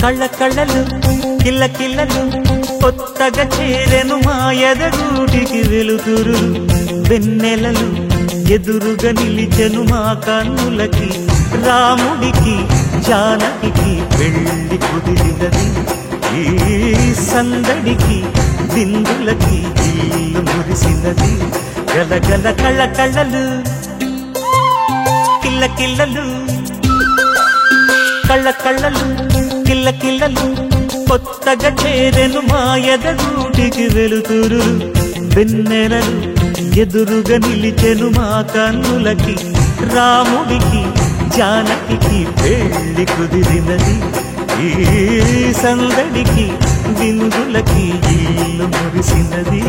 కళ్ళ కళ్ళలు కిల్ల కిల్లలు కొత్తగా చేరెను మా ఎదగూటికి వెలుతురు వెన్నెలలు ఎదురుగా నిలిచెను మా కన్నులకి రాముడికి జానకి పెళ్లి కుదిరినది ఈ సందడికి బిందులకి ఇల్లు మురిసినది గలగల కళ్ళ కళ్ళలు కిల్ల కిల్లలు కళ్ళ కళ్ళలు కిల్ల కిల్లలు కొత్తగా చేరెను మా ఎదగూటికి వెలుతురు వెన్నెలలు ఎదురుగా నిలిచెను మా కన్నులకి రాముడికి జానకి పెళ్లి కుదిరినది ఈ సందడికి బిందులకి ఇల్లు మురిసినది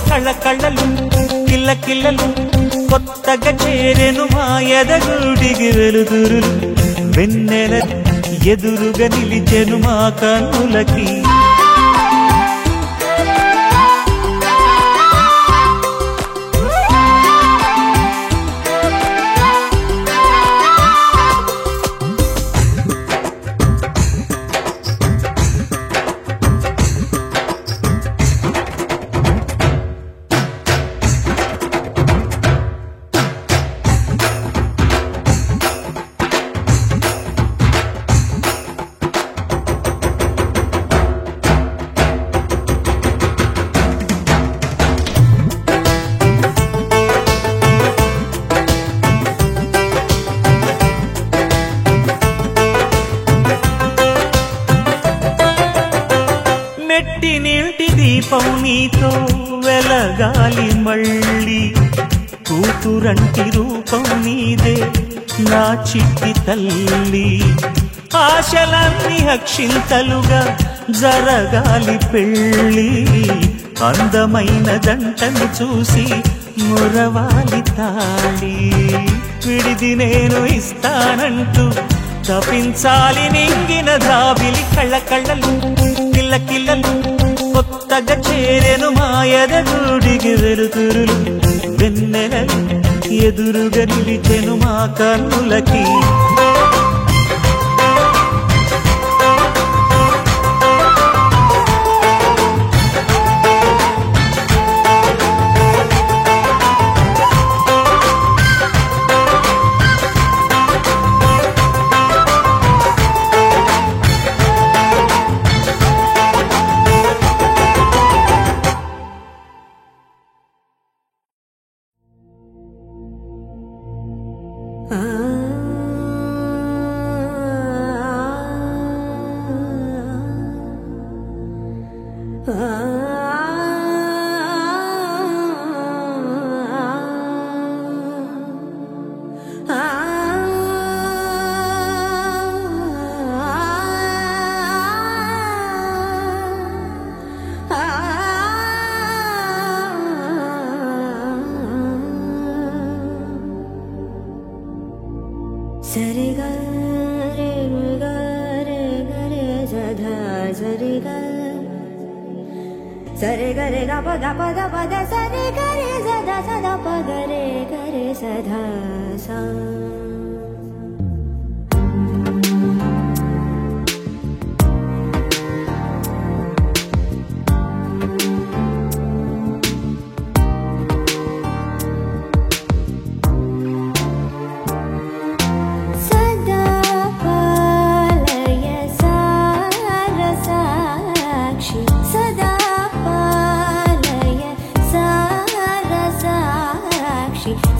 కళ్ళ కళ్ళలు కిల్ల కిల్లలు కొత్తగా చేరెను మా ఎదగూడికి వెలుతురు వెన్నెల ఎదురుగా నిలిచెను మా కన్నులకి మెట్టి నీటి దీపం నీతో వెలగాలి మళ్ళీ కూతురంటి రూపం నీదే నా చిట్టి తల్లి ఆశలన్నీ అక్షింతలుగా జరగాలి పెళ్ళి అందమైన జంటను చూసి మురవాలి తాళి విడిది నేను ఇస్తానంటూ తపించాలి నింగిన దాబిలి కళ్ళ కళ్ళలు కిల్ల కిల్లలు కొత్తగా చేరెను మా ఎదగూడికి వెలుతురు వెన్నెలలు ఎదురుగా నిలిచెను మా కన్నులకి సరి గా రే గా రే గరే సదా సరి గా సరి గరే గా పద పద పద సరి గరే సదా సదా పద రే గరే సదా సా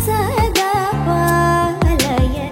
సదా పాలయ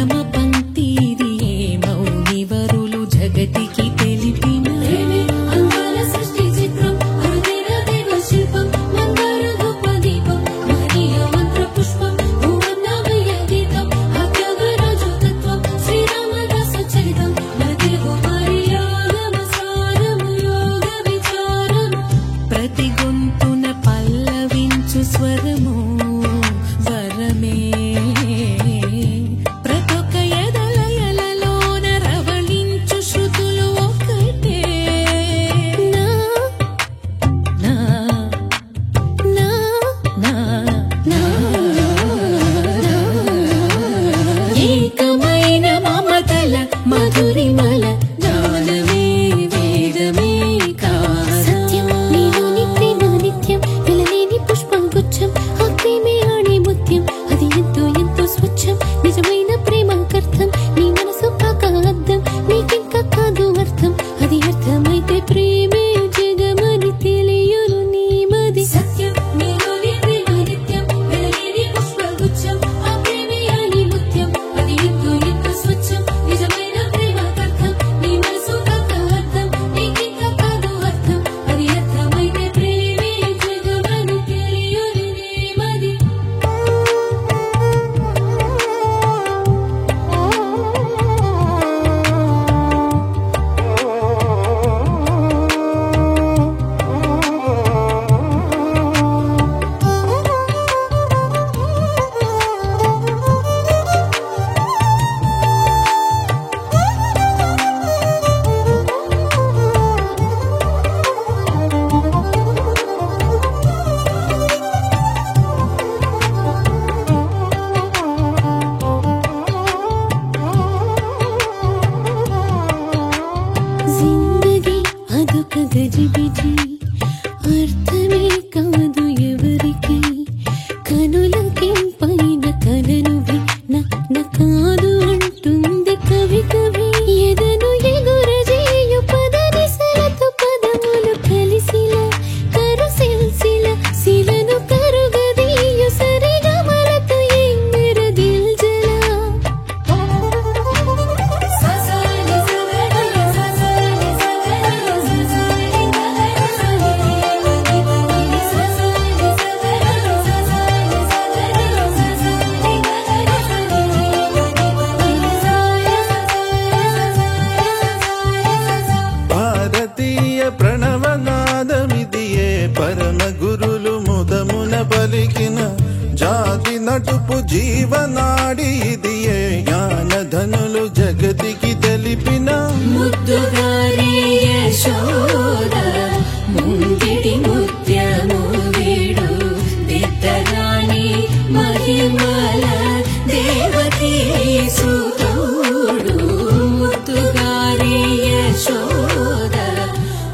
ప్రథమ పంక్తిది మౌని వరులు జగతికి తెలిపిన అంగాల సృష్టి చిత్రం అరుదైన దేవ శిల్పం మందార ధూప దీపం మహనీయ మంత్ర పుష్పం భువన్నమయ గీతం అత్యాగరాజు తత్వం శ్రీరామదాస చరితం మన తెలుగు మరియాగమ సారము యోగ విచారము ప్రతి గొంతున పల్లవించు స్వరము వరమే ప్రతొక ఎదలయలలోన రవళించు శృతులు ఒకటే నా నా నా నా నా ఏకమైన మమతల మధురిమల జ్ఞానమే వేదమే సత్యం నీలోని ప్రేమ నిత్యం వెలలేని పుష్పగుచ్చం ఆ ప్రేమే ఆడే ముత్యం అది ఎంతో ఎంతో స్వచ్ఛం నిజమైన ప్రేమకర్థం నీ మనసు కాక అర్థం నీకింకా కాదు అర్థం అది అర్థమైతే ప్రేమే జగమని తెలియను నీ మది సత్యం నీలోని ప్రేమ నిత్యం వెలలేని పుష్పగుచ్చం ఆ ప్రేమే ఆడే ముత్యం అది ఎంతో ఎంతో స్వచ్ఛం నిజమైన ప్రేమకర్థం నీ మనసు కాక అర్థం నీకింకా కాదు అర్థం అది అర్థమైతే ప్రేమే జగమని తెలియను నీ మది జిందగీ అదొక గజిబిజి అర్థమే కాదు ఎవరికి కనులకి పైన కలనువి నా కాదు అంటుంది కవి కవి ఎదను ఎగురజేయు పదనిసలతో పదములు కలిసిల కరుసిల్సిల శిలను కరుగదీయు సరిగమలతో ఎంగర దిల్జలా ససాని సగరి ససాని సగరి ససాని గగరి సగరి వని ససాని సగరి ససాని సగరి ససాని గగరి సగరి వని సాయ భారతీయ ప్రణవనాదమిదియే పరమ గురులు ముదమున పలికిన జాతి నటుపు జీవనాడి ఇదియే జ్ఞానధనులు జగతికి తెలిపిన ముద్దుగారే యశోద ముంగిడి ముత్యము వీడు దిద్దరాణి మహిమల దేవకీ సుతుడు ముద్దుగారే యశోద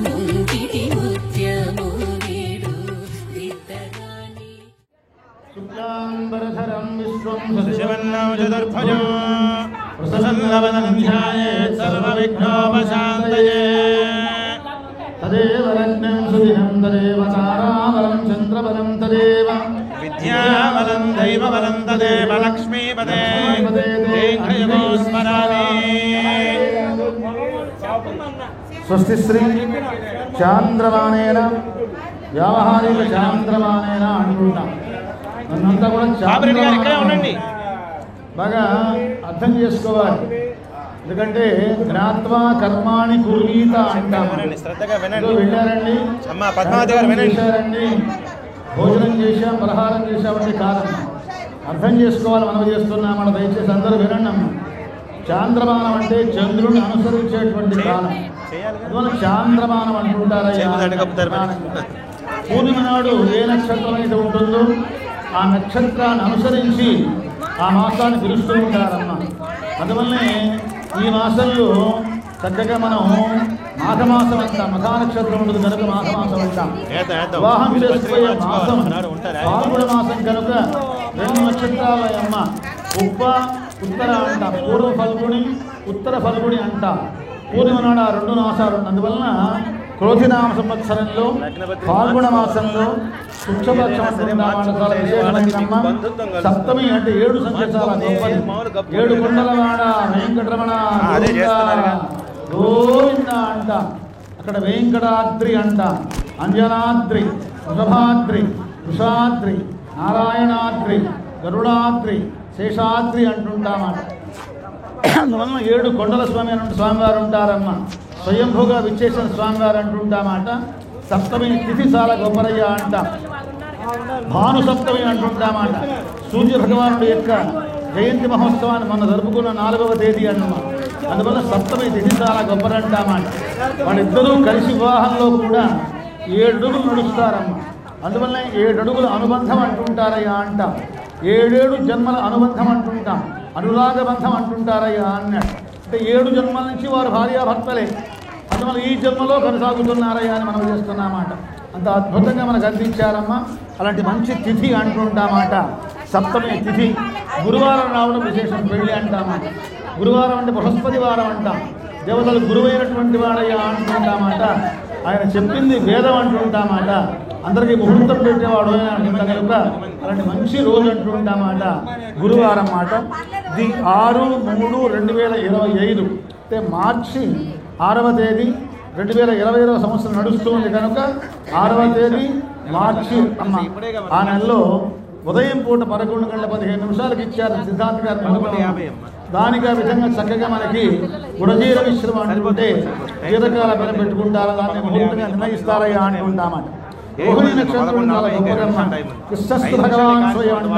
ముంగిడి ముత్యము వీడు దిద్దరాణి శుక్లాంబరధరం విశ్వం శివన్నౌ చతుర్భుజం ప్రసన్నవదనం ధ్యాయేత్ సర్వవిఘ్నోపశాంతయే తదేవ రత్నం సుదినం తదేవ తారాబలం చంద్రబలం తదేవ విద్యాబలం దైవబలం తదేవ లక్ష్మీపదే దీర్ఘయుగో స్మరామి. స్వస్తి శ్రీ చాంద్రమానేన వ్యావహారిక చాంద్రమానేన అంటుంటాం. నన్నంతా కూడా బాబురెడ్డి గారు ఇక్కడే ఉండండి. బాగా అర్థం చేసుకోవాలి. ఎందుకంటే జ్ఞాత్వా కర్మాణి కుర్వీత అంటాం. శ్రద్ధగా ఏదో వెళ్ళారండి, అమ్మ పద్మావతి గారు వినండి. చేశారండి, భోజనం చేశాం, పలహారం చేశామంటే కాదమ్మ. అర్థం చేసుకోవాలి. మనం చేస్తున్నామని దయచేసి అందరూ వినండి అమ్మ. చాంద్రమానం అంటే చంద్రుని అనుసరించేటువంటి కాలం. అందువల్ల చాంద్రమానం అంటుంటారయ్యా. పూర్ణిమ నాడు ఏ నక్షత్రం అయితే ఉంటుందో ఆ నక్షత్రాన్ని అనుసరించి ఆ మాసాన్ని పిలుస్తూ ఉంటారమ్మ. అందువల్లనే ఈ మాసంలో చక్కగా మనం మాఘమాసం అంటాం. మఖా నక్షత్రం ఉంటుంది కనుక మాఘమాసం అంటాం. వివాహం చేసుకునే మాసం పాల్గొన మాసం కనుక 2 నక్షత్రాల అమ్మ. ఉప్ప ఉత్తర అంటాం. పూర్వ ఫల్గుని ఉత్తర ఫల్గుని అంటాం. పూర్ణిమ నాడు ఆ 2 మాసాలు. అందువలన క్రోధినామ సంవత్సరంలో పాల్గొన మాసంలో శుక్లపక్షం చాలా విశేషమైనమ్మ. సప్తమి అంటే 7 సంఖ్య చాలా గొప్పది. 7 కొండలవాడ వెంకటరమణ గోవింద అంట. అక్కడ వెంకటాద్రి అంట, అంజనాద్రి, వృషభాద్రి, వృషాద్రి, నారాయణాద్రి, గరుడాద్రి, శేషాద్రి అంటుంటామాట. అందువలన 7 కొండల స్వామి అనే స్వామివారు ఉంటారమ్మ. స్వయంభూగా విచ్చేసిన స్వామివారు అంటుంటామాట. సప్తమి తిథి చాలా గొప్పరయ్య అంట. భాను సప్తమి అంటుంటామాట. సూర్య భగవానుడి యొక్క జయంతి మహోత్సవాన్ని మొన్న జరుపుకున్న 4వ తేదీ అన్నమా. అందువల్ల సప్తమి తిథి చాలా గొప్పరంటామాట. వాళ్ళిద్దరూ కలిసి వివాహంలో కూడా 7 అడుగులు నడుస్తారమ్మ. అందువల్ల 7 అడుగుల అనుబంధం అంటుంటారయ్యా అంట. 7 జన్మల అనుబంధం అంటుంటాం, అనురాగబంధం అంటుంటారయ్యా అన్నాడు. అంటే 7 జన్మల నుంచి వారు భార్యాభర్తలే. అందువల్ల ఈ జన్మలో కొనసాగుతున్నారయ్యా అని మనం చేస్తున్నామాట. అంత అద్భుతంగా మనకు అందించారమ్మా. అలాంటి మంచి తిథి అంటుంటామాట సప్తమి తిథి. గురువారం రావడం విశేషం, పెళ్ళి అంటామాట. గురువారం అంటే బృహస్పతి వారం అంటాం. దేవతలు గురువైనటువంటి వాడయ్యా అంటుంటామాట. ఆయన చెప్పింది వేదం అంటుంటామాట. అందరికీ ముహూర్తం పెట్టేవాడు కనుక అలాంటి మంచి రోజు అంటుంటామాట గురువారం మాట. ఇది 6/3/2025 అంటే మార్చి 6వ తేదీ 2020వ సంవత్సరం నడుస్తుంది కనుక 6వ తేదీ మార్చి అమ్మ. ఆ నెలలో ఉదయం పూట 11:15 ఇచ్చారు సిద్ధార్థ గారు. దానికి ఆ విధంగా చక్కగా మనకి గుడజీర మిశ్రమం అంటుంటే జీరకాల పైన పెట్టుకుంటారు. దాన్ని ముహూర్తంగా నిర్ణయిస్తారయ్యా అంటుంటామాట. రోహిణి నక్షత్రం చాలా గొప్పదమ్మ. కృష్ణస్తు భగవాన్ స్వయం అంట.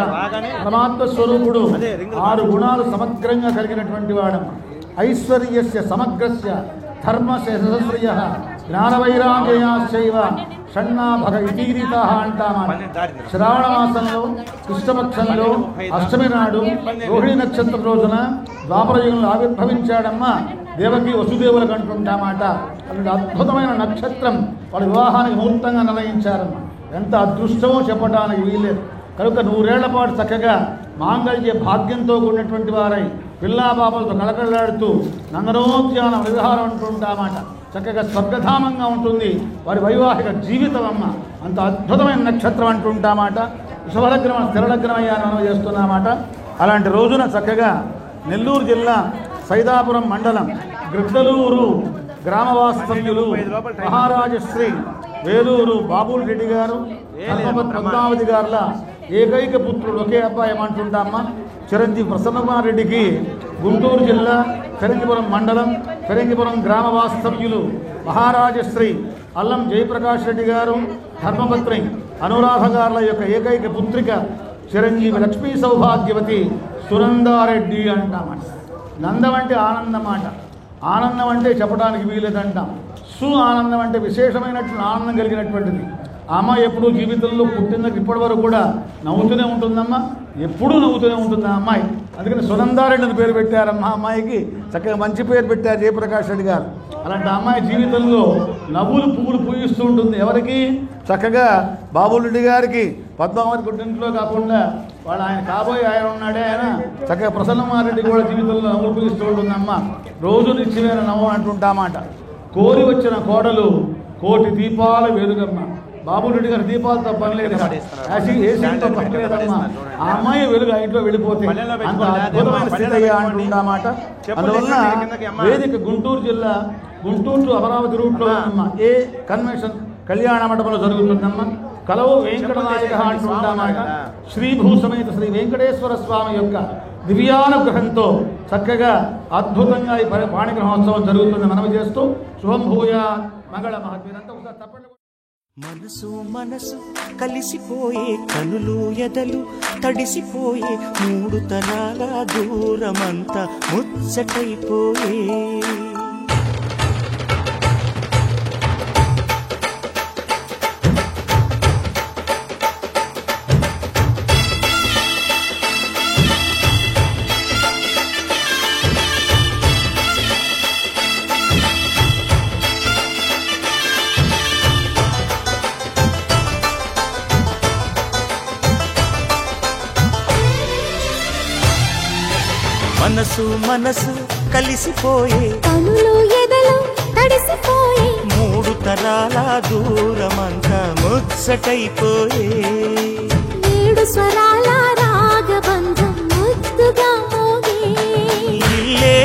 పరమాత్మ స్వరూపుడు 6 గుణాలు సమగ్రంగా కలిగినటువంటి వాడమ్మ. ఐశ్వర్యస్య సమగ్రస్య ధర్మశ్రేయ జ్ఞానవైరాగ్యశైవ షణ్ణాభగ ఇతీరిత అంటామా. శ్రావణ మాసంలో కృష్ణపక్షంలో అష్టమి నాడు రోహిణి నక్షత్రం రోజున ద్వాపరయుగంలో ఆవిర్భవించాడమ్మా దేవకి వసుదేవులకు అంటుంటామాట. అలాంటి అద్భుతమైన నక్షత్రం వాళ్ళ వివాహానికి ముహూర్తంగా నిర్ణయించారమ్మా. ఎంత అదృష్టమో చెప్పడానికి వీల్లేదు. కనుక 100 ఏళ్ల పాటు చక్కగా మాంగళ్య భాగ్యంతో కూడినటువంటి వారై పిల్లాపాపలతో కళకళలాడుతూ నందనోద్యాన విహారం అంటుంటామాట. చక్కగా స్వర్గధామంగా ఉంటుంది వారి వైవాహిక జీవితం అమ్మ. అంత అద్భుతమైన నక్షత్రం అంటుంటామాట. వృషభలగ్నం స్థిరలగ్నం అయ్యాన్ని మనం చేస్తున్నామాట. అలాంటి రోజున చక్కగా నెల్లూరు జిల్లా సైదాపురం మండలం గ్రిద్దలూరు గ్రామవాస్తవ్యులు మహారాజశ్రీ వేలూరు బాబుల్ రెడ్డి గారు పద్మావతి గారుల ఏకైక పుత్రుడు, ఒకే అబ్బాయి ఏమంటుంటామ్మా చిరంజీవి ప్రసన్నకుమార్ రెడ్డికి గుంటూరు జిల్లా ఫిరంగిపురం మండలం ఫిరంగిపురం గ్రామ వాస్తవ్యులు మహారాజశ్రీ అల్లం జయప్రకాష్ రెడ్డి గారు ధర్మపత్ని అనురాధ గారుల యొక్క ఏకైక పుత్రిక చిరంజీవి లక్ష్మీ సౌభాగ్యవతి సునందారెడ్డి అంటామాట. నందం అంటే ఆనందం మాట. ఆనందం అంటే చెప్పడానికి వీలేదంటాం. ఆనందం అంటే విశేషమైనటువంటి ఆనందం కలిగినటువంటిది. ఆ అమ్మాయి ఎప్పుడూ జీవితంలో పుట్టిందకి ఇప్పటి వరకు కూడా నవ్వుతూనే ఉంటుందమ్మా. ఎప్పుడూ నవ్వుతూనే ఉంటుంది ఆ అమ్మాయి. అందుకని సునందారెడ్డి అని పేరు పెట్టారమ్మా అమ్మాయికి. చక్కగా మంచి పేరు పెట్టారు జయప్రకాష్ రెడ్డి గారు. అలాంటి అమ్మాయి జీవితంలో నవ్వులు పువ్వులు పూయిస్తూ ఉంటుంది. ఎవరికి? చక్కగా బాబురెడ్డి గారికి పద్మావతి పుట్టింట్లో కాకుండా వాడు ఆయన కాబోయే ఆయన ఉన్నాడే ఆయన చక్కగా ప్రసన్నకుమార్ రెడ్డి కూడా జీవితంలో నవ్వులు పూయిస్తూ ఉంటుందమ్మా. రోజు నిత్యమైన నవ్వు అంటుంటామాట. కోరి వచ్చిన కోడలు కోటి దీపాల వెలుగమ్మ. బాబురెడ్డి గారు దీపాలతో పని లేదు, ఏసీతో పని లేదమ్మా. ఆ అమ్మాయి వెలుగు ఇంట్లో వెళ్ళిపోతే అంత అద్భుతమైన స్థితి అయ్యా అంటుంటామాట. అందువల్ల వేదిక గుంటూరు జిల్లా గుంటూరు టు అమరావతి రూట్లో అమ్మా ఏ కన్వెన్షన్ కళ్యాణ మండపంలో జరుగుతుందమ్మా. కలవు వెంకటనాయక అంటుంటామాట. శ్రీభూ సమేత శ్రీ వెంకటేశ్వర స్వామి యొక్క దివ్యానుగ్రహంతో చక్కగా అద్భుతంగా ఈ పాణిగ్రహోత్సవం జరుగుతుంది మనం చేస్తూ శుభం భూయా మంగళ మహత్వీరంతా ఒకసారి తప్పండి. మనసు మనసు కలిసిపోయే కనులు ఎదలు తడిసిపోయే 3 తరాల దూరమంతా ముచ్చటైపోయే. మనసు మనసు కలిసిపోయే కనులు ఎదలు తడిసిపోయే 3 మూడు తరాల దూరమంతా ముచ్చటైపోయే ఏడు స్వరాల రాగబంధం ముద్దుగా మోగే ఇల్లే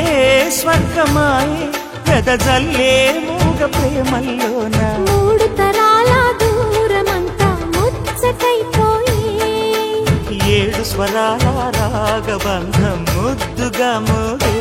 స్వర్గమాయే పెదజల్లే మూగ ప్రేమల్లోన మూడు తరాల దూరమంతా ముచ్చటైపోయే ఏడు స్వరాల రాగబంధం ముద్దుగా మోగే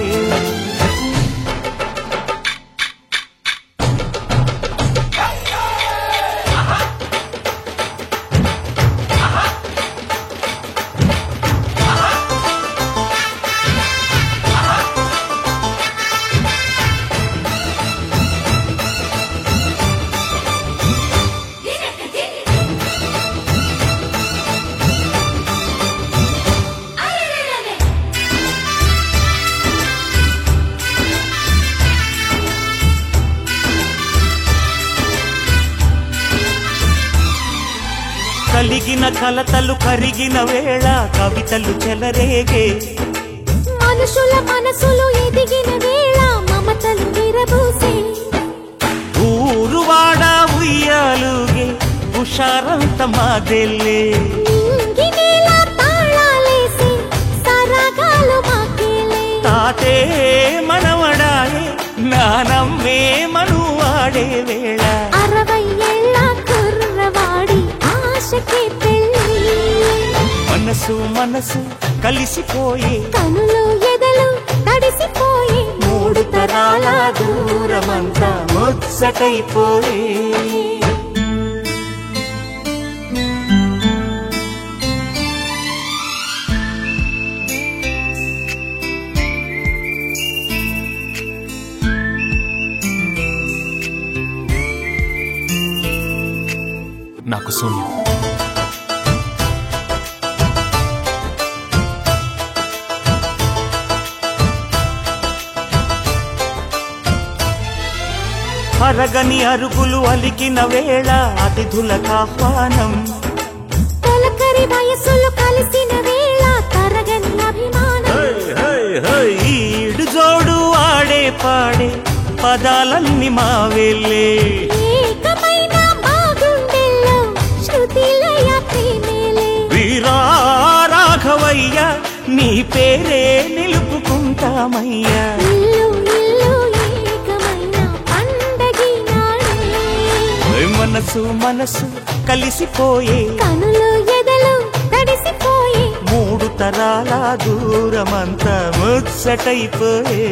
కలిగిన కలతలు కరిగిన వేళ కవితలు చెలరేగే మనుషుల మనసులు ఎదిగిన వేళ మమతలు విరబూసే ఊరువాడ ఉయ్యాలుగే హుషారంత మాదెల్లే నింగినేల తాళాలేసి సరాగాలు మాకేలే తాతే మనవడాయే నానమ్మే మనువాడే వేళ 60 ఏళ్ల కుర్రవాడి ఆశకి పెళ్ళి మనసు మనసు కలిసిపోయే కనులు ఎదలు తడిసిపోయి మూడు తరాల దూరమంతా ముచ్చటైపోయే నాకు శూన్యం అరగని అరుగులు అలికిన వేళ అతిథులకు ఆహ్వానం తొలకరి వయసులు కలిసిన వేళ తరగని అభిమానం ఈడు జోడు ఆడే పాడే పదాలన్నీ మావేలే ఏకమైన బాగుండెల్లో శృతిలయ ప్రేమేలే వీరా రాఘవయ్య నీ పేరే నిలుపుకుంటామయ్యా ఇల్లు ఇల్లు ఏకమైన పండగి నాడే మనసు మనసు కలిసిపోయే కనులు ఎదలు తడిసిపోయి మూడు తరాల దూరమంతా ముచ్చటైపోయే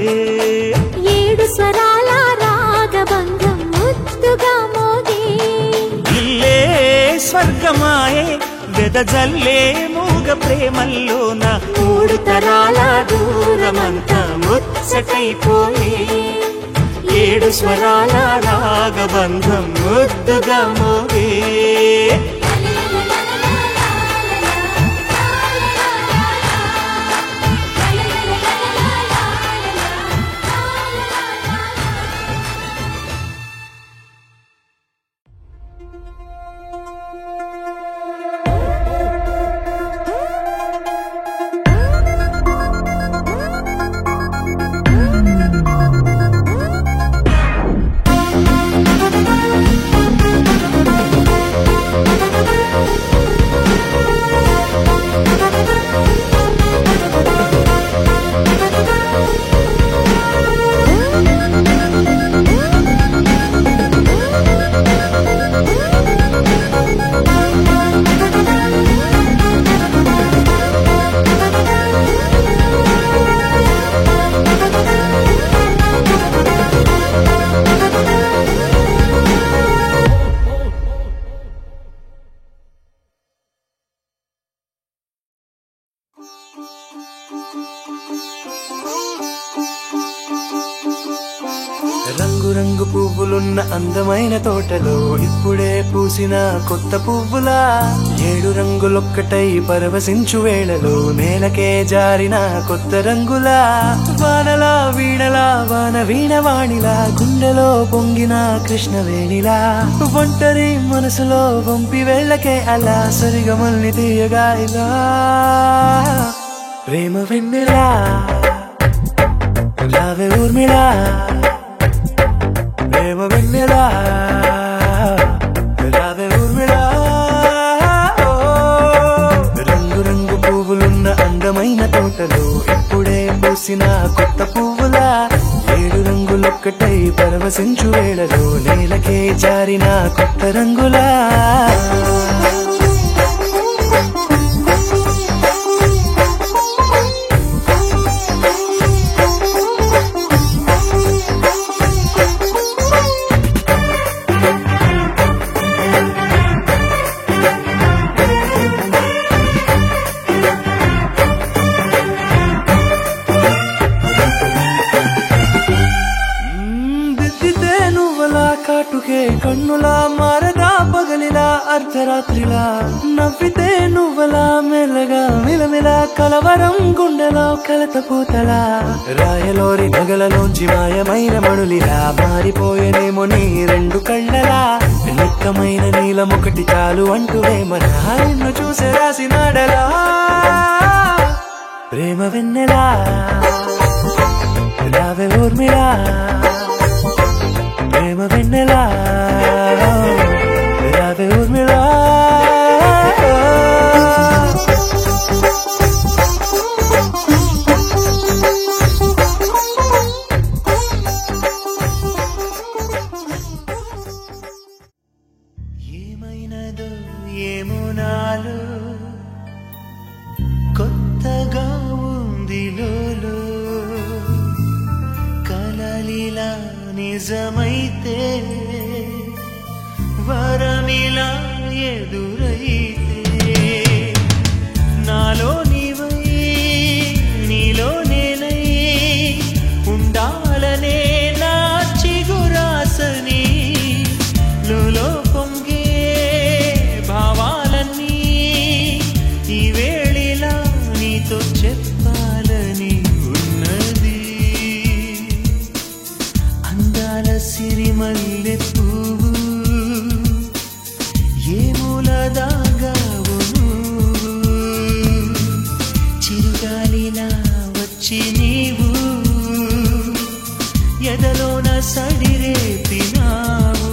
ఏడు స్వరాల రాగబంధం ముద్దుగా మోగే ఇల్లే స్వర్గమాయే వెదజల్లే మూగ ప్రేమల్లోన మూడు తరాల దూరమంతా ముచ్చటైపోయే ఏడు స్వరాల రాగబంధం ముద్దుగా మోగే రంగు రంగు పువ్వులున్న అందమైన తోటలో ఇప్పుడే పూసిన కొత్త పువ్వులా ఏడు రంగులొక్కటై పరవశించు వేళలో నేలకే జారిన కొత్త రంగులా వానలా వీణలా వాన వీణవాణిలా గుండెలో పొంగిన కృష్ణవేణిలా ఒంటరి మనసులో వంపి వెళ్ళకే అలా సరిగమల్ని తీయగా ఇలా ప్రేమ వెన్నెలా రావే ఊర్మిళా ప్రేమ వెన్నెలా రంగులా 7 రంగులొక్కటై పరవశించు వేళలో నేలకే జారిన కొత్త రంగులా కాటుకే కన్నులా మారదా పగలిలా అర్ధరాత్రిలా నవ్వితే నువ్వలా మెల్లగా మిలమిలా కలవరం గుండెలో కలత పూతలా రాయలోరి నగలలోంచి మాయమైన మణులిలా మారిపోయేనేమో నీ 2 కళ్ళలా నిక్కమైన నీలమొకటి చాలు అంటూ వేమనా నిన్ను చూసే రాసినాడలా ప్రేమ వెన్నెలా రావే ఊర్మిళా ప్రేమ వెన్నెలా రావే ఊర్మిళా ఏమైనదో ఏమో నాలో కొత్తగా ఉంది లోలో కలలిలా నిజమైతే వరమిలా ఎదురైతే నాలో నీవై నీలో నేనై ఉండాలనే నా చిగురాసని లోలో పొంగే భావాలన్నీ ఈ వేళిలా నీతో చెప్పాలని ఉన్నది అందాల సిరిమల్లె పువ్వు ఏ మూల దాగావు చిరుగాలిలా వచ్చి నీవు ఎదలోన సడిరేపినావు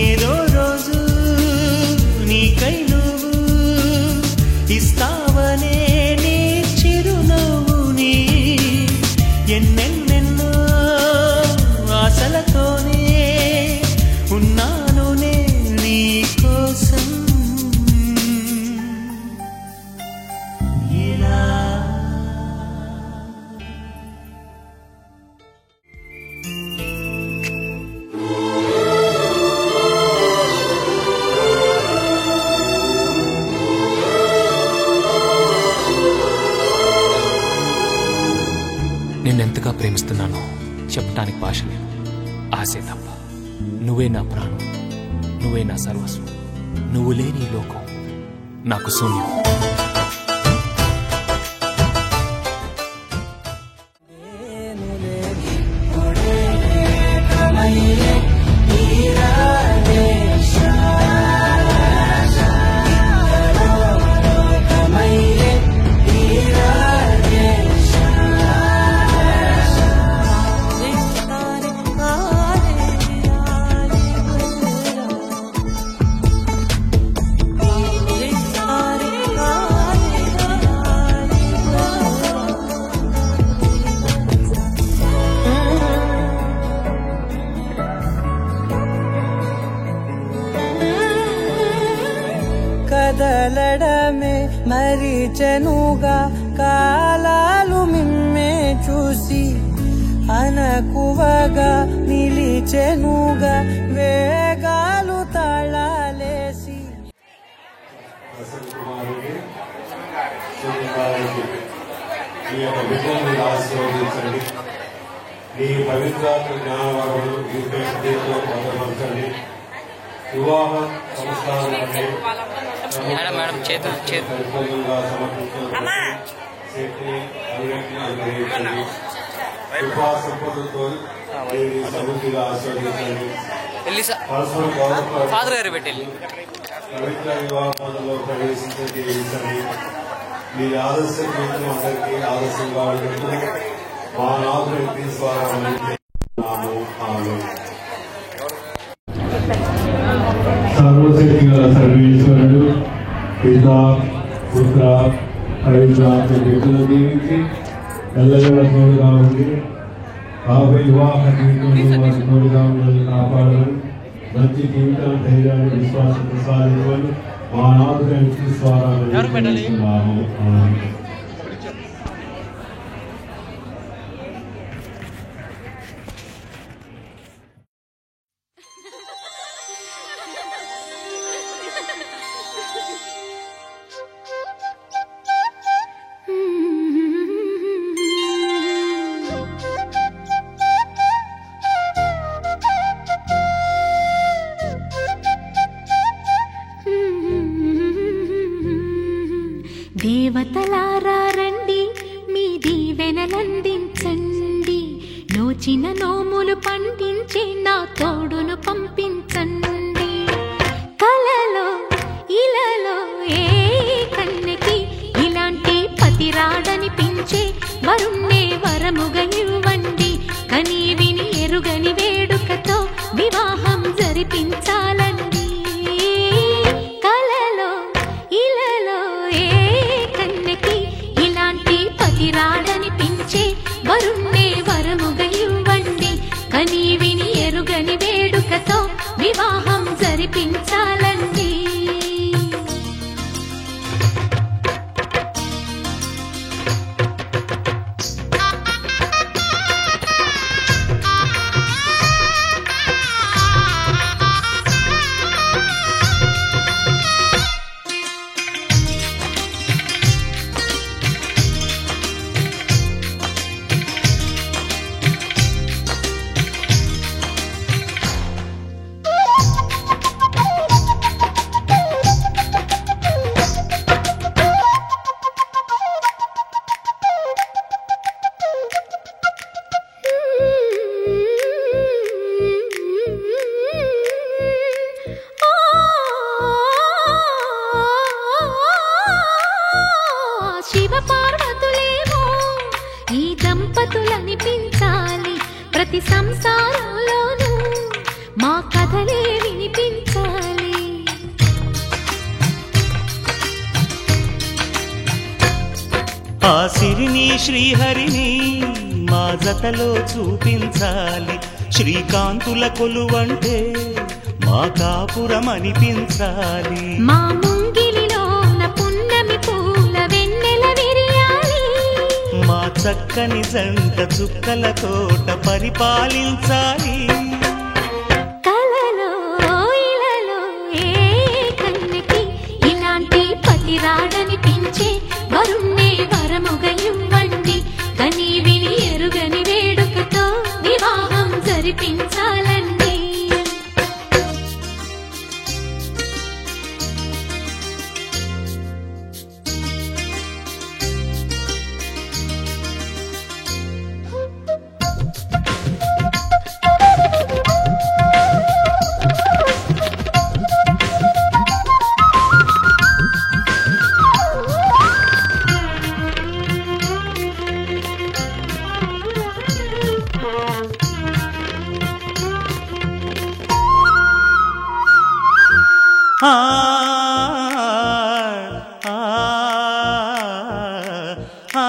ఏదో రోజు నీకై నువ్వు ఇస్తావనే నీ చిరునవ్వుని ఎన్నెన్నెన్నో ఆశలతోనే ఉన్నాను నీ కోసం ఇలా నిన్నెంతగా ప్రేమిస్తున్నానో చెప్పటానికి భాష లేదు ఆశే తప్ప నువ్వే నా ప్రాణం నువ్వే నా సర్వస్వం నువ్వు లేని ఈ లోకం నాకు శూన్యం కదలడమే మరిచెనుగా కాలాలు మిమ్మే చూసి అనకువగా నిలిచెనుగా వేగాలు తాళాలేసి ఈ యొక్క విద్యను ఆశీర్వదించండి ఈ పవిత్రాత్మ జ్ఞానవరములు దీంతో భద్రపరచండి వివాహ సంస్కారాన్ని పరిపూర్ణంగా సమర్పించండి కృపా సంపదతో సమృద్ధిగా ఆశీర్వదించండి పరస్పర గౌరవ పవిత్ర వివాహంలో ప్రవేశించండి మీరు ఆదర్శం జీవితం అందరికీ ఆదర్శంగా ఉంటుంది మా నాదుని తీసుకురావాలని సర్వశక్తి గల సర్వేశ్వరుడు పిత పుత్ర పవిత్ర దీవించి ఎల్లవేళ తోడుగా ఉండి రాబోయే వివాహ జీవితంలో వారి తోడుగా ఉండాలని కాపాడాలని మంచి జీవితం ధైర్యాన్ని విశ్వాసం ప్రసాదించమని మా నాథుడైన క్రీస్తు ద్వారా వేడుకుంటున్నాము. ఆమేన్. దేవతలారా రండి, మీ దీవెనలందించండి. నోచిన నోములు పండించి నా తోడును పంపించండి. కలలో ఇలలో ఏ కన్నెకి ఇలాంటి పతి రాడనిపించే వరుణ్ణే వరముగా ఇవ్వండి. కని విని ఎరుగని వేడుకతో వివాహం జరిపించాలండి. కలలో ఇలలో ఏ కన్నెకి ఇలాంటి పతి రాడనిపించే వరుణ్ణే వరముగా ఇవ్వండి. కని విని ఎరుగని వేడుకతో వివాహం జరిపించాలండి. శివ పార్వతులేమో ఈ దంపతులనిపించాలి. ప్రతి సంసారంలోనూ మా కథలే వినిపించాలి. ఆ సిరిని శ్రీహరిని మా జతలో చూపించాలి. శ్రీకాంతుల కొలువంటే మా కాపురం అనిపించాలి. మా ముంగిలిలోన పున్నమి పూల వెన్నెల విరియాలి. మా చక్కని జంట చుక్కల తోట పరిపాలించాలి. కలలో ఇలలో ఏ కన్నెకి ఇలాంటి పతి రాడనిపించే వరుణ్ణే వరముగా ఇవ్వండి. కని విని ఎరుగని వేడుకతో వివాహం జరిపించాలండి. ఆ ఆ ఆ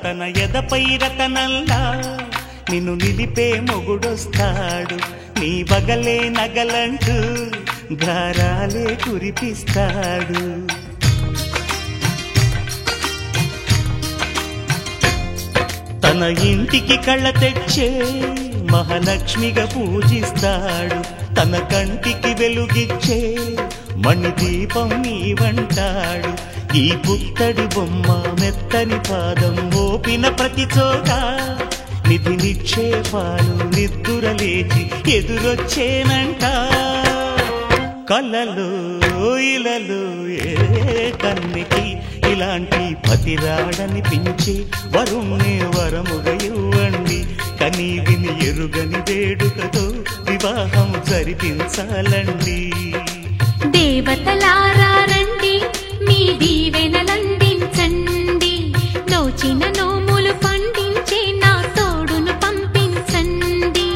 తన ఎదపై రతనల్లా నిన్ను నిలిపే మొగుడొస్తాడు. నీ బగలే నగలంటూ ధారాలే కురిపిస్తాడు. తన ఇంటికి కళ్ళ తెచ్చే మహాలక్ష్మిగా పూజిస్తాడు. తన కంటికి వెలుగిచ్చే మణిదీపం నీవంటాడు. ఈ పుత్తడి బొమ్మ మెత్తని పాదం మోపిన ప్రతి చోట నిధి నిక్షేపాలు నిద్దురలేచి ఎదురొచ్చేనంట. కలలో ఇలలో ఏ కన్నెకి ఇలాంటి పతి రాడనిపించి వరుణ్ణే వరముగా ఇవ్వండి. కని విని ఎరుగని వేడుకతో వివాహం జరిపించాలండి. దేవతలారా రండి, మీ దీవెనలందించండి. నోచిన నోములు పండించే నా తోడును పంపించండి.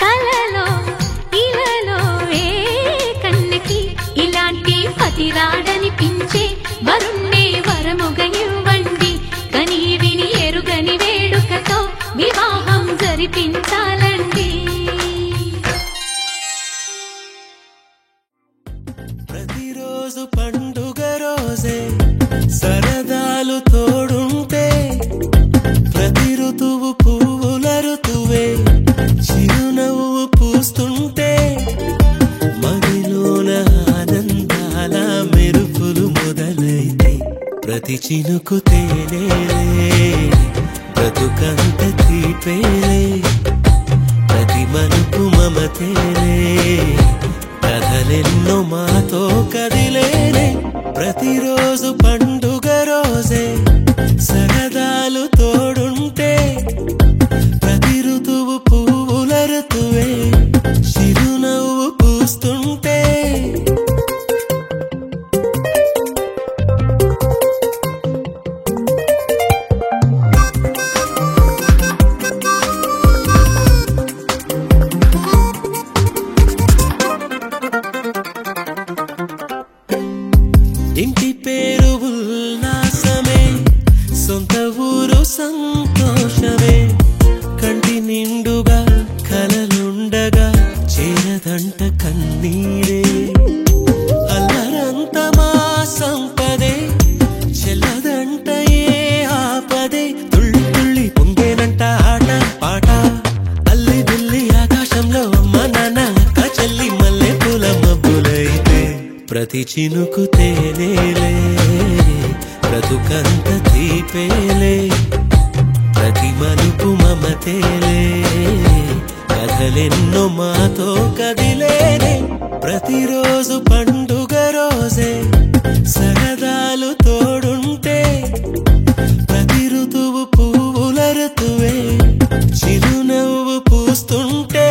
కలలో ఇలలో ఏ కన్నెకి ఇలాంటి పతి రాడనిపించే వరముగా ఇవ్వండి కని విని ఎరుగని వేడుకతో వివాహం జరిపించాలండి ప్రతిరోజు పండుగ రోజే సరదాలు తోడుంటే ప్రతి ఋతువు పువ్వుల ఋతువే చిరునవ్వు పూస్తుంటే మదిలోన ఆనందాల మెరుపులు మొదలైతే ప్రతి చినుకు తేనేలే బ్రతుకంత తీపేలే ప్రతి మలుపు మమతేలే కథలెన్నో మాతో కదిలేనే ప్రతిరోజు పండుగ రోజే సరదాలు తోడుంటే ప్రతి ఋతువు పువ్వుల ఋతువే చిరునవ్వు పూస్తుంటే ఇంటి పేరు ఉల్లాసమే సొంత ఊరు సంతోషమే కంటి నిండుగా కలలుండగా చేరదంట కన్నీరే అల్లరంత మా సంపదే చెల్లదంట ఏ ఆపదే తుళ్ళి తుళ్ళి పొంగేనంట ఆట పాట అల్లి బిల్లి ఆకాశంలో అమ్మ నాన్న అక్క చెల్లి మల్లె పూల మబ్బులైతే ప్రతి చినుకు తేనేలే బ్రతుకంత తీపేలే ప్రతి మలుపు మమతేలే కథలెన్నో మాతో కదిలేనే ప్రతిరోజు పండుగ రోజే సరదాలు తోడుంటే ప్రతి ఋతువు పువ్వుల ఋతువే చిరునవ్వు పూస్తుంటే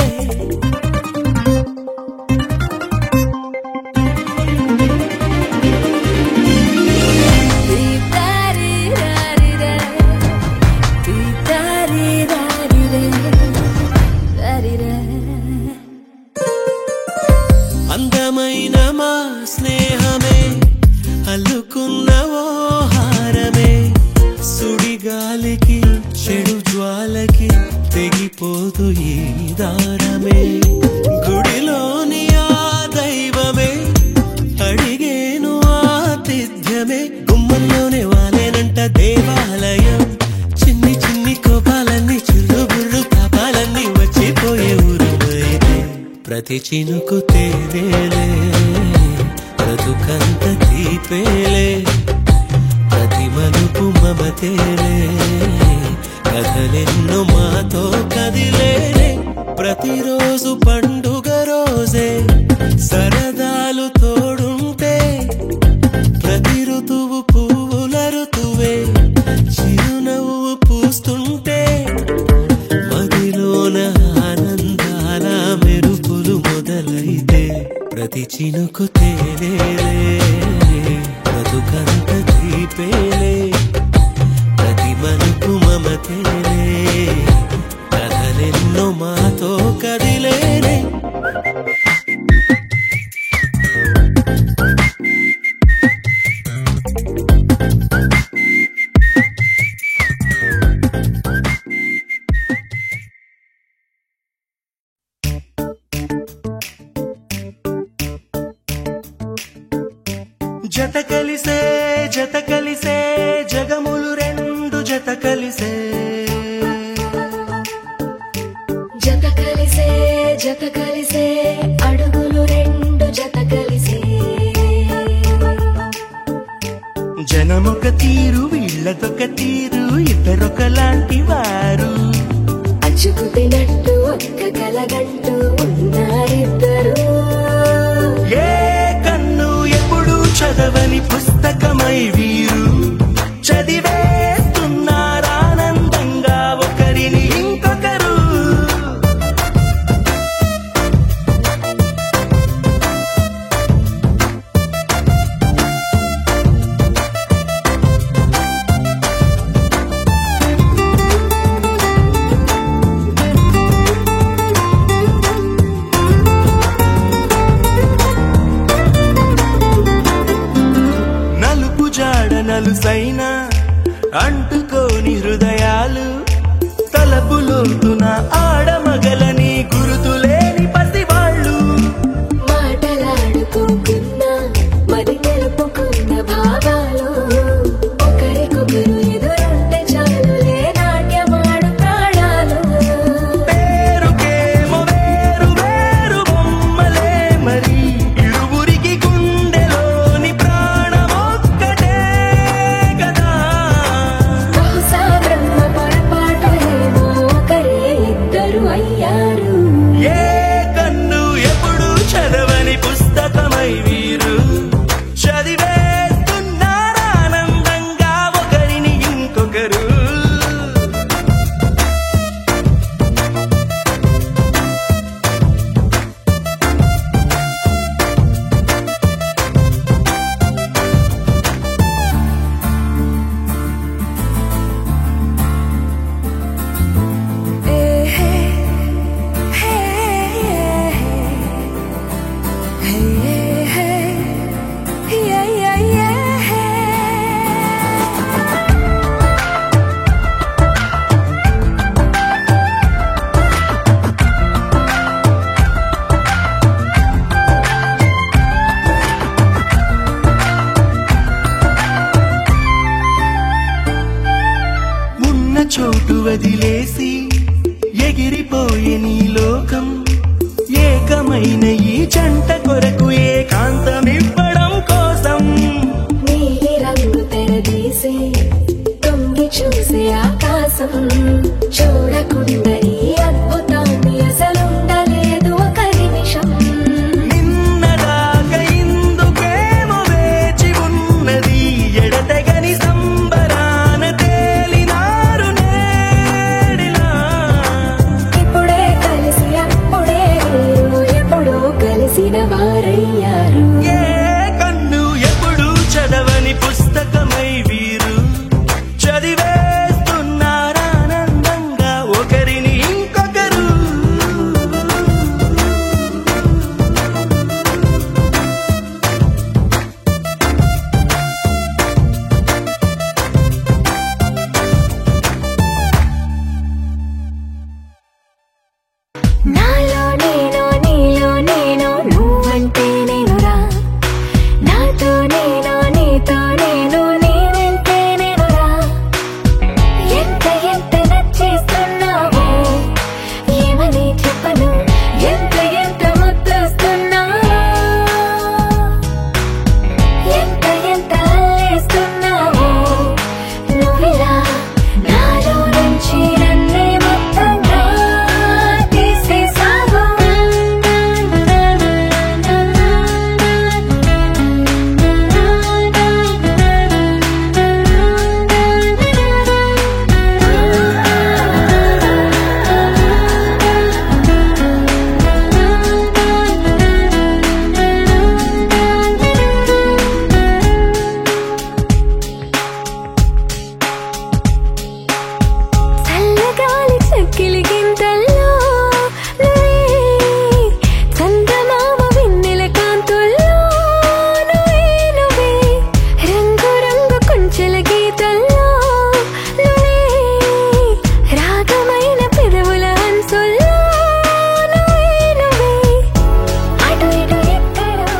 అందమైన మా స్నేహమే అల్లుకున్న ఓ హారమే సుడిగాలికి చెడు జ్వాలకి తెగిపోదు ఈ దారమే గుడిలోని ఆ దైవమే అడిగేను ఆతిథ్యమే గుమ్మంలోనే వాలేనంట దేవాలయం చిన్ని చిన్ని కోపాలన్నీ చిల్లు బుర్రు పాపాలన్నీ వచ్చిపోయే ఊరుమైతే ప్రతి చినుకు తేనేలే బ్రతుకంత తీపేలే ప్రతి మలుపు మమతేలే కథలెన్నో మాతో కదిలేనే ప్రతిరోజు పండుగ రోజే సరదాలు తోడుంటే ప్రతి ఋతువు పువ్వుల ఋతువే చిరునవ్వు పూస్తుంటే మదిలోన ఆనందాల మెరుపులు మొదలైతే ప్రతి చినుకు తేనేలే బ్రతుకంత తీపేలే ప్రతి మలుపు మమతేలే కథలెన్నో మాతో కదిలేనే జత కలిసే జగములు రెండు జత కలిసే జత కలిసే అడుగులు రెండు జత కలిసే జనమొక తీరు వీళ్ళదొక తీరు ఇద్దరొకలాంటి వారు అచ్చుకు తినట్టు ఒక్క కలగంటూ ఉన్నారిద్దరు ఏ కన్ను ఎప్పుడు చదవని పుస్తకమై వీరు చదివేస్తున్నారానందంగా ఒకరిని ఇంకొకరు నలుపు జాడ అడుసైనా అంటుకోని హృదయాలు తలపులోతున ఆడమగలని గురుతులేని పసివాళ్ళు మాటలాడుకోకున్నా మది తెలుపుకున్న భావాలు ఒకరికొకరు ఎదురుంటే చాలులే నాట్యమాడు ప్రాణాలు పేరుకేమో వేరు వేరు బొమ్మలే మరి ఇరువురికి గుండెలోని ప్రాణమొక్కటే కదా బహుశా బ్రహ్మ పొరపాటులేమో ఒకరే ఇద్దరు అయ్యారు ఏ కన్ను ఎప్పుడు చదవని పుస్తకమై వీరు చదివేస్తున్నారానందంగా ఒకరిని ఇంకొకరు ఉన్న చోటు వదిలేసి ఎగిరిపోయే నీ లోకం ఏకమైన ఈ జంట కొరకు ఏకాంతమివ్వడం కోసం నీలి రంగు తెరదీసే తొంగి చూసే ఆకాశం చూడకుండా ఈ అద్భుతాన్ని అసలుండలేదు ఒక నిమిషం నిన్నదాకా ఇందుకేమో వేచి ఉన్నది ఎడతెగని సంబరాన తేలినారు నేడిలా ఇప్పుడే కలిసి అప్పుడే వీరు ఎప్పుడో కలిసిన వారయ్యారు ఏ కన్ను ఎప్పుడు చదవని పుస్తకమై వీరు చదివేస్తున్నారానందంగా ఒకరిని ఇంకొకరు నాలో నేను నీలో నేను నువ్వంటే నేనురా నాతో నేను నీతో నేను నీవెంతే నేనురా ఎంత ఎంత నచ్చేస్తున్నావో ఏమని చెప్పను ఎంత ఎంత ముద్దొస్తున్నావో ఎంత ఎంత అల్లేస్తున్నావో నువ్విలా నాలో నుంచి నన్నే మొత్తంగా తీసేసావు చల్లగాలి చక్కిలి గింతల్లో నువ్వే చందమామ వెన్నెల కాంతుల్లో నువ్వే నువ్వే రంగు రంగు కుంచెల గీతల్లో నువ్వే రాగమైన పెదవుల హంసుల్లో నువ్వే నువ్వే అటు ఇటు ఎక్కడో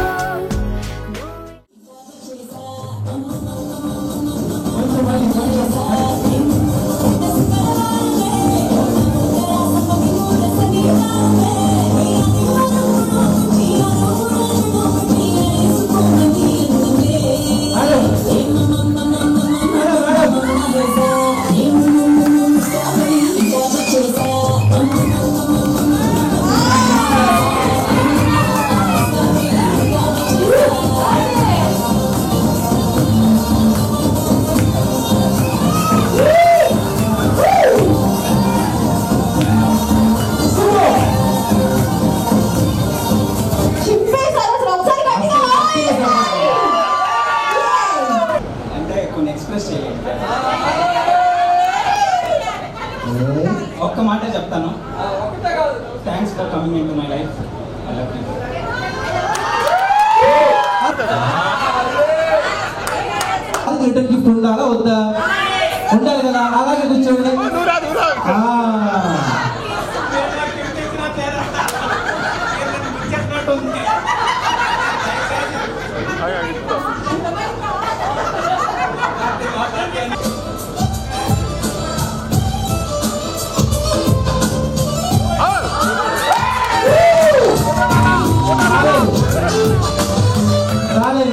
అంటే కొన్ని ఎక్స్ప్రెస్ చేయండి. ఒక్క మాట చెప్తాను. Thanks for coming in to my life. I love you. వాళ్ళకి రిటర్న్ గిఫ్ట్ ఉండాలా వద్దా? ఉండాలి కదా, అలాగే కూర్చోండి.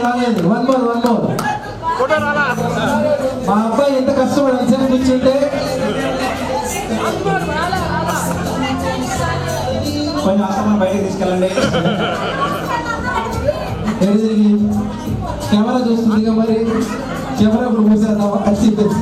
రాలేదు. One more. మా అబ్బాయి ఎంత కష్టపడి అంతసేపు కూర్చుంటే కొంచెం ఆసనం బయటకు తీసుకెళ్ళండి. కెమెరా చూస్తుంది మరి, కెమెరా ఇప్పుడు మూసేద్దామా అని చెప్పేసి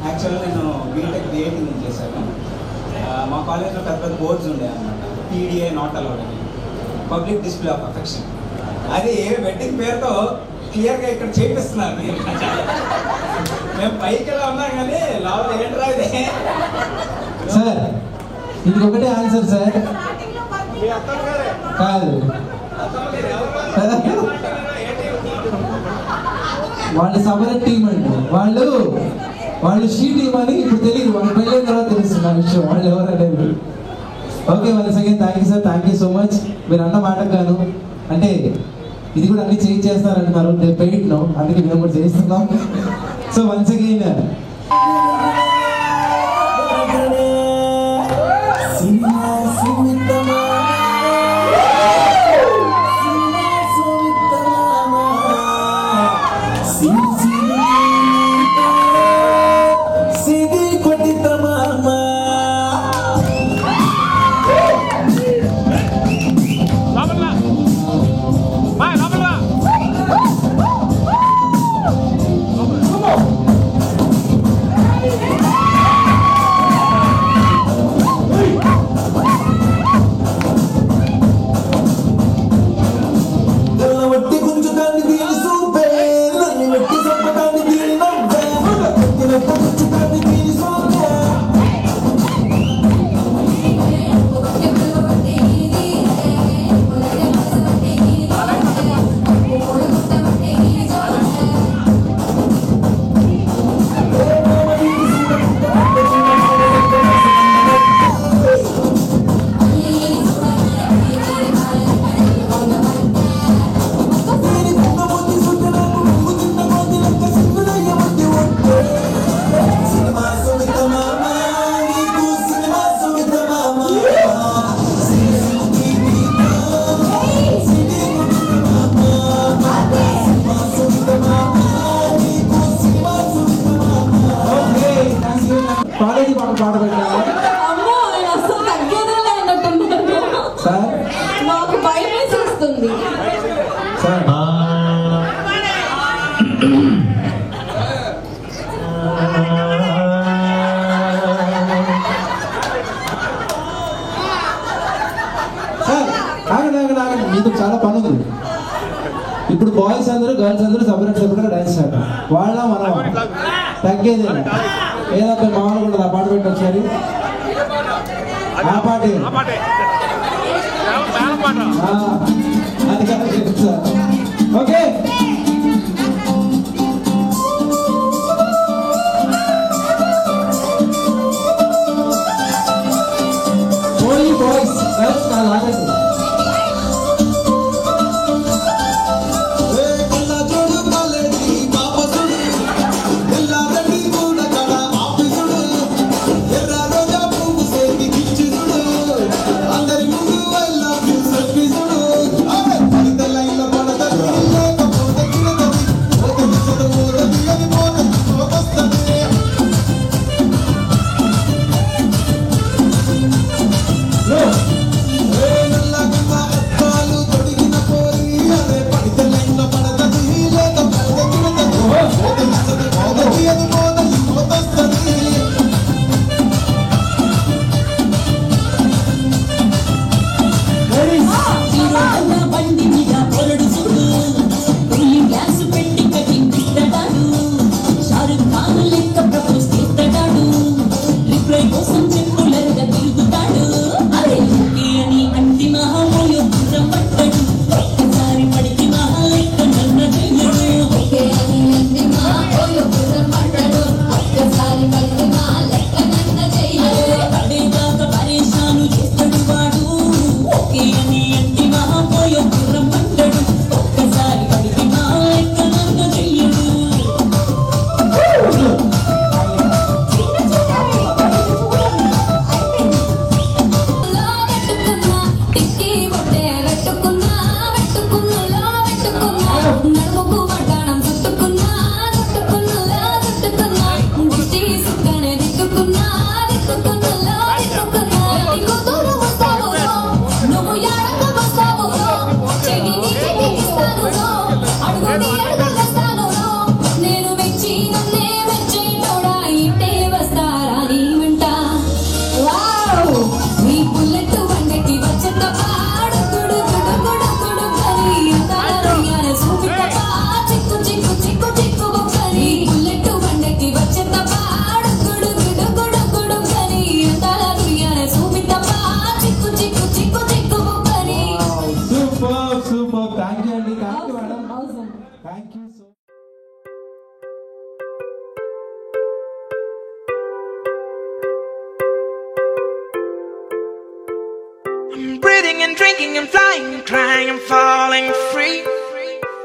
యాక్చువల్గా నేను బీటెక్ డిఐటింగ్ చేశాను. మా కాలేజ్లో పెద్ద పెద్ద బోర్డ్స్ ఉండే అన్నమాట. టీడీఏ నాట్ అలౌడ్ అని, పబ్లిక్ డిస్ప్లే ఆఫ్ అఫెక్షన్. అది వెడ్డింగ్ పేరుతో క్లియర్గా ఇక్కడ చేపిస్తున్నారు. మేము పైకి ఎలా ఉన్నాం కానీ లోపల ఏంటి రాదే సార్. ఇది ఒకటే ఆన్సర్ సార్. కాదు, వాళ్ళు సపరేట్ టీం అండి. వాళ్ళు షీ టీం అని ఇప్పుడు తెలియదు, వాళ్ళు పెళ్ళైన తర్వాత తెలుస్తుంది ఆ విషయం వాళ్ళు ఎవరనేది. Okay, once again thank you sir, thank you so much. మీరు అన్న మాటకు గాను, అంటే ఇది కూడా అన్ని చేంజ్ చేస్తారంటున్నారు, నేను పెయింట్ను, అందుకే మేము కూడా చేస్తున్నాం. సో వన్స్ అగైన్ కాలేజీ పాట పెట్టాలి సార్. మాకు భయం వేసేస్తుంది సార్. ఆగండి, మీతో చాలా పని ఉంది. ఇప్పుడు బాయ్స్ అందరూ గర్ల్స్ అందరూ సపరేట్గా డాన్స్ చేస్తారు. వాళ్ళ మనం తగ్గేది ఏదో మామూలు కూడా ఆ పాట పెట్టి ఒకసారి. ఆ పాటే అది correct sir. Okay, only boys, girls కాదు. ఆగండి. అందరి ముందు I love you, selfie. కొట్టే వెట్టుకున్నా వెట్టుకున్నులో వెట్టుకున్నా నడుముకు వడ్డాణం చుట్టుకున్నా చుట్టుకున్నులో చుట్టుకున్నా దిష్టి సుక్కనే దిక్కుకున్నా దిక్కుకున్నులో దిక్కుకున్నా కూతురు వస్తావు నువ్వు ఎడకు వస్తావు చెయ్యిని చెయ్యిస్తాను అడుగుని అడుగులేస్తాను నేను మెచ్చి నన్నే మెచ్చేటోడా ఇట్టే వస్తారా నీ వెంట వావ్ నీ బుల్లెట్ వండకి వచ్చేట పాడు గుడు గుడు గుడు గుడు కరి అందాలయ్యానే సూపిట చిక్కు చిక్కు చిక్కు చిక్కు కరి బుల్లెట్ వండకి వచ్చేట పాడు గుడు గుడు గుడు గుడు కరి అందాలయ్యానే సూపిట చిక్కు చిక్కు చిక్కు చిక్కు కరి సూపర్ సూపర్ థ్యాంక్ యూ అండి thank you madam thank you so I'm breathing and drinking and flying and crying and falling free.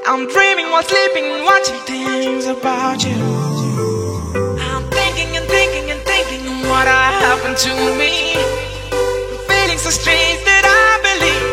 I'm dreaming while sleeping and watching things about you. I'm thinking and thinking and thinking what happened to me. I'm feeling so strange that I believe